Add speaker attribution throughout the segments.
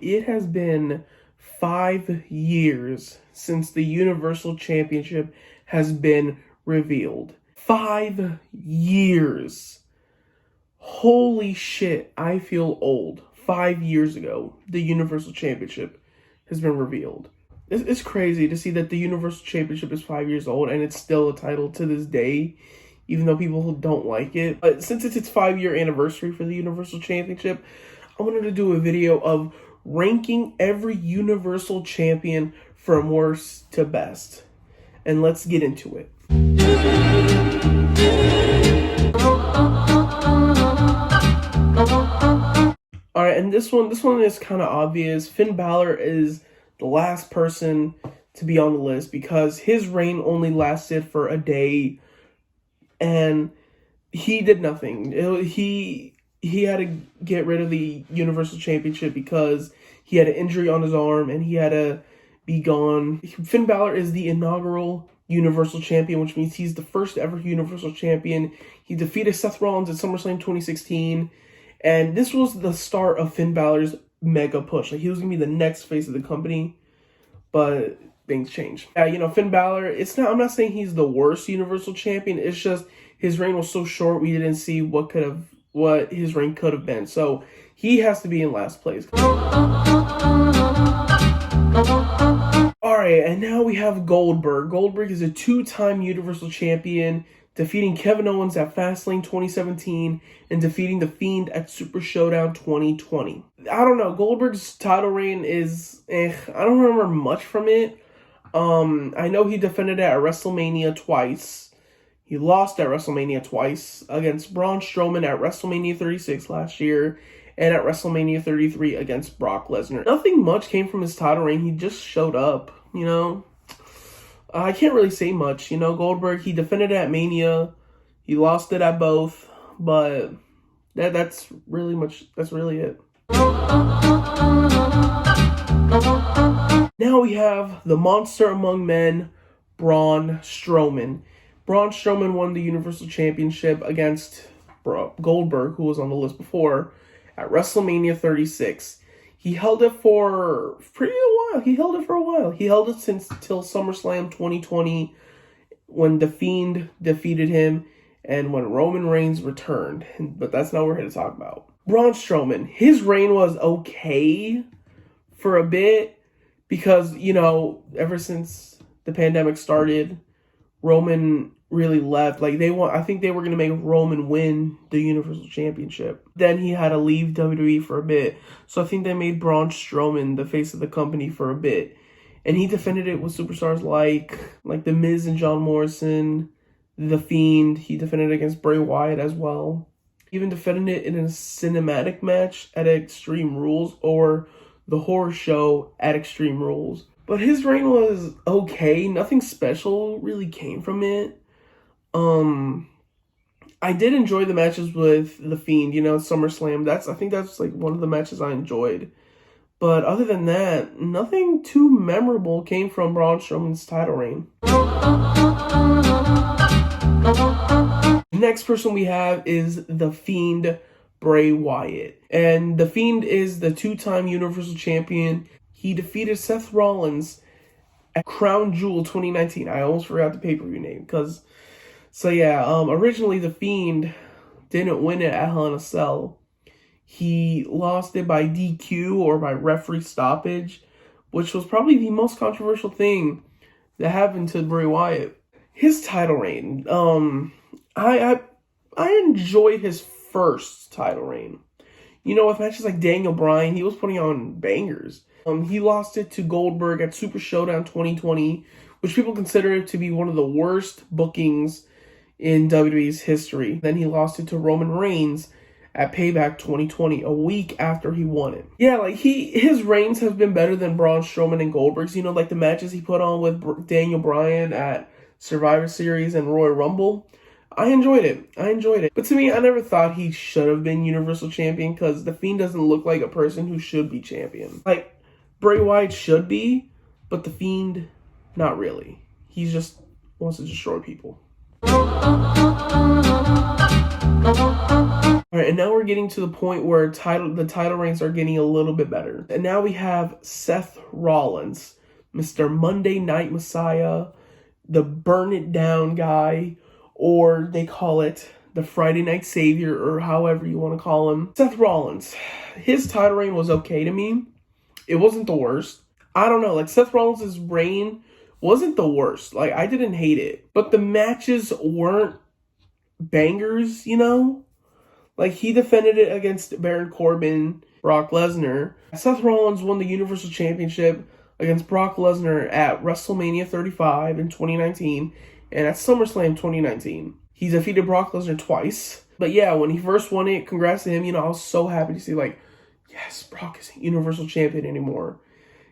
Speaker 1: It has been 5 years since the Universal Championship has been revealed. 5 years. Holy shit, I feel old. 5 years ago, the Universal Championship has been revealed. It's crazy to see that the Universal Championship is 5 years old and it's still a title to this day, even though people don't like it. But since it's its 5-year anniversary for the Universal Championship, I wanted to do a video of ranking every Universal Champion from worst to best. And let's get into it. Alright, and this one is kind of obvious. Finn Balor is the last person to be on the list because his reign only lasted for a day and he did nothing. He had to get rid of the Universal Championship because he had an injury on his arm and he had to be gone. Finn Balor is the inaugural Universal Champion, which means he's the first ever Universal Champion. He defeated Seth Rollins at SummerSlam 2016, and this was the start of Finn Balor's mega push. Like, he was going to be the next face of the company, but things changed. Yeah, Finn Balor, I'm not saying he's the worst Universal Champion, it's just his reign was so short we didn't see what his reign could have been. So he has to be in last place. Alright, and now we have Goldberg. Goldberg is a 2-time Universal Champion, defeating Kevin Owens at Fastlane 2017 and defeating The Fiend at Super Showdown 2020. I don't know, Goldberg's title reign is I don't remember much from it. I know he defended it at WrestleMania twice. He lost at WrestleMania twice against Braun Strowman at WrestleMania 36 last year and at WrestleMania 33 against Brock Lesnar. Nothing much came from his title reign. He just showed up, I can't really say much. Goldberg, he defended it at Mania. He lost it at both, but that's really it. Now we have the monster among men, Braun Strowman. Braun Strowman won the Universal Championship against Goldberg, who was on the list before, at WrestleMania 36. He held it for a while. He held it till SummerSlam 2020 when The Fiend defeated him and when Roman Reigns returned. But that's not what we're here to talk about. Braun Strowman, his reign was okay for a bit because, ever since the pandemic started, Roman really left. I think they were going to make Roman win the Universal Championship. Then he had to leave WWE for a bit. So I think they made Braun Strowman the face of the company for a bit. And he defended it with superstars like The Miz and John Morrison, The Fiend. He defended it against Bray Wyatt as well. Even defended it in a cinematic match at Extreme Rules or the horror show at Extreme Rules. But his reign was okay. Nothing special really came from it. I did enjoy the matches with The Fiend, SummerSlam. I think that's one of the matches I enjoyed. But other than that, nothing too memorable came from Braun Strowman's title reign. Next person we have is The Fiend, Bray Wyatt. And The Fiend is the 2-time Universal Champion. He defeated Seth Rollins at Crown Jewel 2019. I almost forgot the pay-per-view name. Originally The Fiend didn't win it at Hell in a Cell. He lost it by DQ or by referee stoppage, which was probably the most controversial thing that happened to Bray Wyatt. His title reign, I enjoyed his first title reign. With matches like Daniel Bryan, he was putting on bangers. He lost it to Goldberg at Super Showdown 2020, which people consider to be one of the worst bookings in WWE's history. Then he lost it to Roman Reigns at Payback 2020, a week after he won it. Yeah, his reigns have been better than Braun Strowman and Goldberg's. The matches he put on with Daniel Bryan at Survivor Series and Royal Rumble. I enjoyed it. But to me, I never thought he should have been Universal Champion because The Fiend doesn't look like a person who should be champion. Bray Wyatt should be, but The Fiend, not really. He just wants to destroy people. All right, and now we're getting to the point where the title reigns are getting a little bit better. And now we have Seth Rollins, Mr. Monday Night Messiah, the burn it down guy, or they call it the Friday Night Savior, or however you want to call him. Seth Rollins, his title reign was okay to me. It wasn't the worst. I don't know, like Seth Rollins' reign wasn't the worst. Like, I didn't hate it. But the matches weren't bangers, you know? Like, he defended it against Baron Corbin, Brock Lesnar. Seth Rollins won the Universal Championship against Brock Lesnar at WrestleMania 35 in 2019 and at SummerSlam 2019. He defeated Brock Lesnar twice. But yeah, when he first won it, congrats to him. You know, I was so happy to see, like, yes, Brock isn't Universal Champion anymore.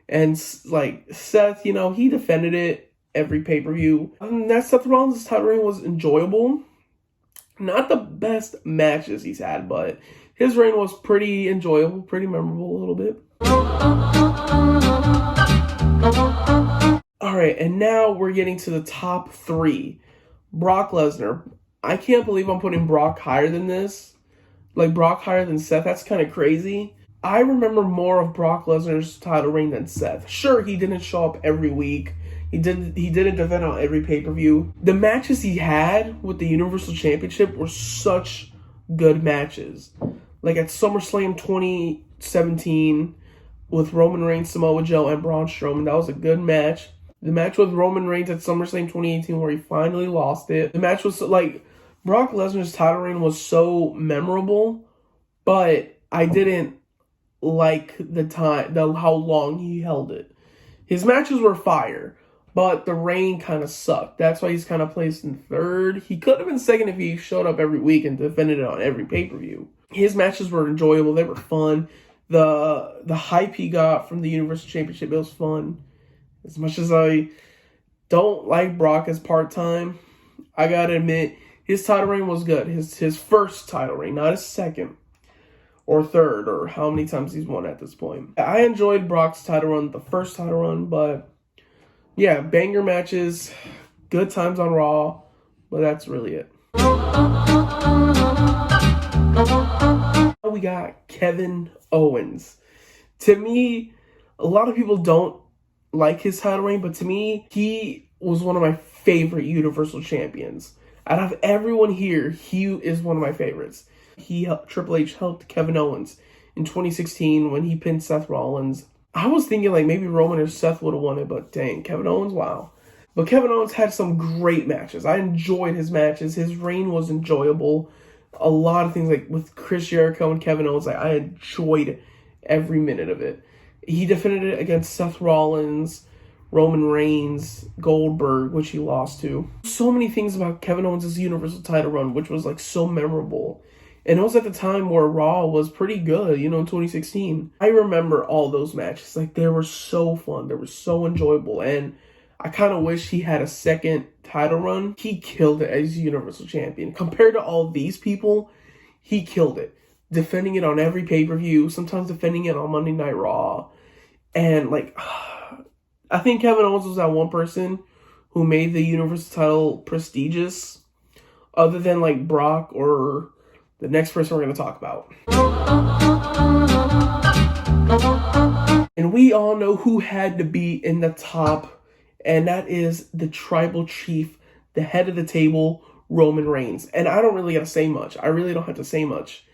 Speaker 1: And, like, Seth, you know, he defended it every pay-per-view. That Seth Rollins' title reign was enjoyable. Not the best matches he's had, but his reign was pretty enjoyable, pretty memorable a little bit. Alright, and now we're getting to the top 3. Brock Lesnar. I can't believe I'm putting Brock higher than this. Like, Brock higher than Seth. That's kind of crazy. I remember more of Brock Lesnar's title reign than Seth. Sure, he didn't show up every week. He didn't defend on every pay-per-view. The matches he had with the Universal Championship were such good matches. Like at SummerSlam 2017 with Roman Reigns, Samoa Joe, and Braun Strowman. That was a good match. The match with Roman Reigns at SummerSlam 2018 where he finally lost it. The match was like, Brock Lesnar's title reign was so memorable, but I didn't like how long he held it. His matches were fire, but the reign kind of sucked. That's why he's kind of placed in 3rd. He could have been 2nd if he showed up every week and defended it on every pay-per-view. His matches were enjoyable. They were fun. The hype he got from the Universal Championship, it was fun. As much as I don't like Brock as part-time, I gotta admit, his title reign was good. His first title reign, not his 2nd or 3rd, or how many times he's won at this point. I enjoyed Brock's title run, the first title run, but yeah, banger matches, good times on Raw, but that's really it. We got Kevin Owens. To me, a lot of people don't like his title reign, but to me, he was one of my favorite Universal Champions. Out of everyone here, he is one of my favorites. Triple H helped Kevin Owens in 2016 when he pinned Seth Rollins. I was thinking like maybe Roman or Seth would have won it, but dang, Kevin Owens, wow. But Kevin Owens had some great matches. I enjoyed his matches. His reign was enjoyable. A lot of things like with Chris Jericho and Kevin Owens, like I enjoyed every minute of it. He defended it against Seth Rollins, Roman Reigns, Goldberg, which he lost to. So many things about Kevin Owens' Universal title run, which was like so memorable. And it was at the time where Raw was pretty good, you know, in 2016. I remember all those matches. Like, they were so fun. They were so enjoyable. And I kind of wish he had a 2nd title run. He killed it as Universal Champion. Compared to all these people, he killed it. Defending it on every pay-per-view, sometimes defending it on Monday Night Raw. And, like, I think Kevin Owens was that one person who made the Universal title prestigious, other than, like, Brock or the next person we're going to talk about. And we all know who had to be in the top, and that is the tribal chief, the head of the table, Roman Reigns. And I don't really got to say much. I really don't have to say much.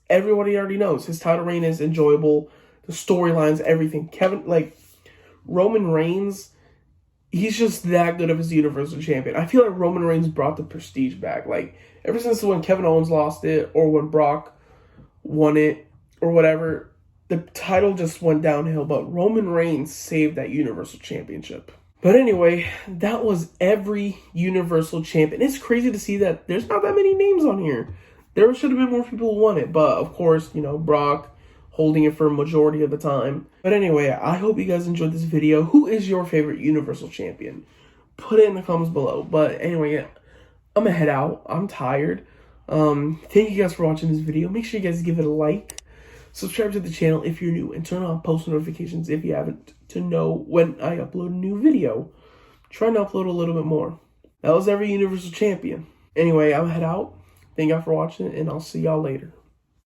Speaker 1: Everybody already knows. His title reign is enjoyable. The storylines, everything. Roman Reigns, he's just that good of his Universal Champion. I feel like Roman Reigns brought the prestige back. Like, ever since when Kevin Owens lost it, or when Brock won it, or whatever, the title just went downhill. But Roman Reigns saved that Universal Championship. But anyway, that was every Universal Champion. It's crazy to see that there's not that many names on here. There should have been more people who won it. But, of course, you know, Brock holding it for a majority of the time. But anyway, I hope you guys enjoyed this video. Who is your favorite Universal Champion? Put it in the comments below. But anyway, I'm gonna head out. I'm tired. Thank you guys for watching this video. Make sure you guys give it a like. Subscribe to the channel if you're new. And turn on post notifications if you haven't, to know when I upload a new video. Trying to upload a little bit more. That was every Universal Champion. Anyway, I'm gonna head out. Thank y'all for watching, and I'll see y'all later.